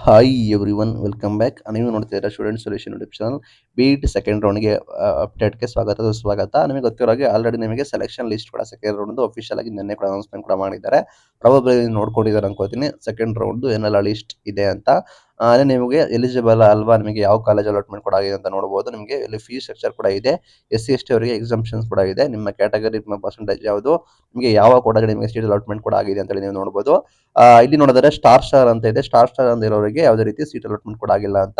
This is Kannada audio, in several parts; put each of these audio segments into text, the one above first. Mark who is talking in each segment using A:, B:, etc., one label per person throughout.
A: Hi everyone welcome back. ನೀವು ನೋಡ್ತಿದ್ದೀರಾ student solution YouTube channel. BEd second ರೌಂಡ್ಗೆ ಅಪ್ಡೇಟ್ಗೆ ಸ್ವಾಗತ. ನಿಮಗೆ ಗೊತ್ತಿರೋ ಹಾಗೆ ಆಲ್ರೆಡಿ ನಿಮಗೆ ಸೆಲೆಕ್ಷನ್ ಲಿಸ್ಟ್ ಕೂಡ ಸೆಕೆಂಡ್ ರೌಂಡ್ ಅಫಿಷಿಯಲ್ ಆಗಿ ನಿನ್ನೆ ಕೂಡ ಅನೌನ್ಸ್ಮೆಂಟ್ ಕೂಡ ಮಾಡಿದ್ದಾರೆ. ಪ್ರಾಬಬ್ಲಿ ನೋಡ್ಕೊಂಡಿದ್ದಾರೆ ಅನ್ಕೋತೀನಿ ಸೆಕೆಂಡ್ ರೌಂಡ್ ಏನೆಲ್ಲ ಲಿಸ್ಟ್ ಇದೆ ಅಂತ. ಅದೇ ನಿಮಗೆ ಎಲಿಜಿಬಲ್ ಅಲ್ವಾ, ನಿಮಗೆ ಯಾವ ಕಾಲೇಜ್ ಅಲಾಟ್ಮೆಂಟ್ ಕೂಡ ಆಗಿದೆ ಅಂತ ನೋಡಬಹುದು. ನಿಮಗೆ ಇಲ್ಲಿ ಫೀಸ್ ಸ್ಟ್ರಕ್ಚರ್ ಕೂಡ ಇದೆ. SC ST ಅವರಿಗೆ ಎಕ್ಸಾಮ್ಷನ್ಸ್ ಕೂಡ ಇದೆ. ನಿಮ್ಮ ಕ್ಯಾಟಗರಿ, ನಿಮ್ಮ ಪರ್ಸೆಂಟೇಜ್ ಯಾವುದು, ನಿಮಗೆ ಯಾವ ಕೋಟಾಗಿ ನಿಮಗೆ ಸೀಟ್ ಅಲಾಟ್ಮೆಂಟ್ ಕೂಡ ಆಗಿದೆ ಅಂತ ನೀವು ನೋಡಬಹುದು. ಇಲ್ಲಿ ನೋಡಿದ್ರೆ ಸ್ಟಾರ್ ಅಂತ ಇದೆ. ಸ್ಟಾರ್ ಅಂತ ಇರೋರಿಗೆ ಯಾವುದೇ ರೀತಿ ಸೀಟ್ ಅಲಾಟ್ಮೆಂಟ್ ಕೂಡ ಆಗಿಲ್ಲ ಅಂತ.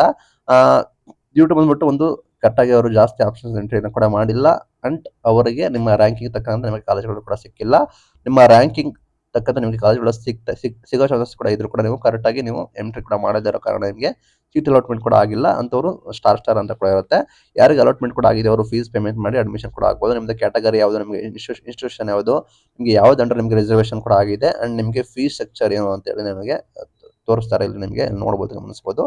A: ಡ್ಯೂ ಟು ಬಂದ್ಬಿಟ್ಟು ಒಂದು ಕರೆಕ್ಟಾಗಿ ಅವರು ಜಾಸ್ತಿ ಆಪ್ಷನ್ಸ್ ಎಂಟ್ರಿಯನ್ನು ಕೂಡ ಮಾಡಿಲ್ಲ. ಅಂಡ್ ಅವರಿಗೆ ನಿಮ್ಮ ರ್ಯಾಂಕಿಂಗ್ ತಕ್ಕಂತೆ ನಿಮಗೆ ಕಾಲೇಜ್ಗಳು ಕೂಡ ಸಿಕ್ಕಿಲ್ಲ. ನಿಮ್ಮ ರ್ಯಾಂಕಿಂಗ್ ತಕ್ಕಂತೆ ನಿಮಗೆ ಕಾಲೇಜ್ಗಳು ಸಿಗೋ ಚಾನ್ಸಸ್ ಕೂಡ ಇದ್ರು ಕೂಡ ನೀವು ಕರೆಕ್ಟಾಗಿ ನೀವು ಎಂಟ್ರಿ ಕೂಡ ಮಾಡದೇ ಇರೋ ಕಾರಣ ನಿಮಗೆ ಸೀಟ್ ಅಲಾಟ್ಮೆಂಟ್ ಕೂಡ ಆಗಿಲ್ಲ. ಅಂತವರು ಸ್ಟಾರ್ ಅಂತ ಕೂಡ ಇರುತ್ತೆ. ಯಾರಿಗೆ ಅಲಾಟ್ಮೆಂಟ್ ಕೂಡ ಆಗಿದೆ ಅವರು ಫೀಸ್ ಪೇಮೆಂಟ್ ಮಾಡಿ ಅಡ್ಮಿಷನ್ ಕೂಡ ಆಗ್ಬೋದು. ನಿಮ್ದು ಕ್ಯಾಟಗರಿ ಯಾವುದು, ನಿಮಗೆ ಇನ್ಸ್ಟಿಟ್ಯೂಷನ್ ಯಾವುದು, ನಿಮಗೆ ಯಾವ್ದು ಅಂಡರ್ ನಿಮಗೆ ರಿಸರ್ವೇಷನ್ ಕೂಡ ಆಗಿದೆ ಅಂಡ್ ನಿಮಗೆ ಫೀಸ್ ಸ್ಟ್ರಕ್ಚರ್ ಏನು ಅಂತ ಹೇಳಿ ನಿಮಗೆ ತೋರಿಸ್ತಾರೆ. ಇಲ್ಲಿ ನಿಮಗೆ ನೋಡ್ಬೋದು, ಗಮನಿಸಬಹುದು.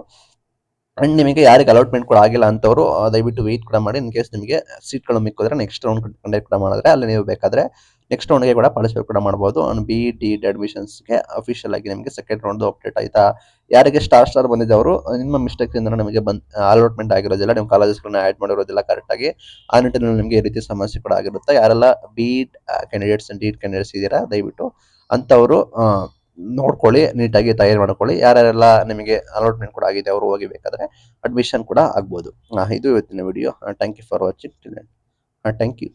A: ಅಂಡ್ ನಿಮಗೆ ಯಾರಿಗೆ ಅಲಾಟ್ಮೆಂಟ್ ಕೂಡ ಆಗಿಲ್ಲ ಅಂತವರು ದಯವಿಟ್ಟು ವೆಯ್ಟ್ ಕೂಡ ಮಾಡಿ. ಇನ್ ಕೇಸ್ ನಿಮಗೆ ಸೀಟ್ಗಳು ಮಿಕ್ಕಿದ್ರೆ ನೆಕ್ಸ್ಟ್ ರೌಂಡ್ ಕಂಡಕ್ಟ್ ಕೂಡ ಮಾಡಿದ್ರೆ ಅಲ್ಲಿ ನೀವು ಬೇಕಾದ್ರೆ ನೆಕ್ಸ್ಟ್ ರೌಂಡ್ಗೆ ಕೂಡ ಪಾರ್ಟಿಸಿಪೇಟ್ ಕೂಡ ಮಾಡಬಹುದು. BET ಅಡ್ಮಿಷನ್ಸ್ಗೆ ಅಫಿಷಿಯಲ್ ಆಗಿ ನಿಮಗೆ ಸೆಕೆಂಡ್ ರೌಂಡ್ ಅಪ್ಡೇಟ್ ಆಯ್ತಾ. ಯಾರಿಗೆ ಸ್ಟಾರ್ ಬಂದಿದೆ ಅವರು ನಿಮ್ಮ ಮಿಸ್ಟೇಕ್ ಇಂದ ನಿಮಗೆ ಅಲಾಟ್ಮೆಂಟ್ ಆಗಿರೋದಿಲ್ಲ, ನಿಮ್ಮ ಕಾಲೇಜಸ್ಗಳನ್ನ ಆಡ್ ಮಾಡಿರೋದಿಲ್ಲ ಕರೆಕ್ಟ್ ಆಗಿ. ಆ ನಿಟ್ಟಿನಲ್ಲಿ ನಿಮಗೆ ಈ ರೀತಿ ಸಮಸ್ಯೆ ಕೂಡ ಆಗಿರುತ್ತೆ. ಯಾರೆಲ್ಲ BET candidates and DET candidates ಇದ್ದೀರಾ ದಯವಿಟ್ಟು ಅಂತವರು ನೋಡ್ಕೊಳ್ಳಿ, ನೀಟಾಗಿ ತಯಾರು ಮಾಡ್ಕೊಳ್ಳಿ. ಯಾರ್ಯಾರೆಲ್ಲ ನಿಮಗೆ ಅಲಾಟ್ಮೆಂಟ್ ಕೂಡ ಆಗಿದೆ ಅವರು ಹೋಗಿ ಬೇಕಾದ್ರೆ ಅಡ್ಮಿಷನ್ ಕೂಡ ಆಗ್ಬೋದು. ಇದು ಇವತ್ತಿನ video. Thank you for watching. Thank you.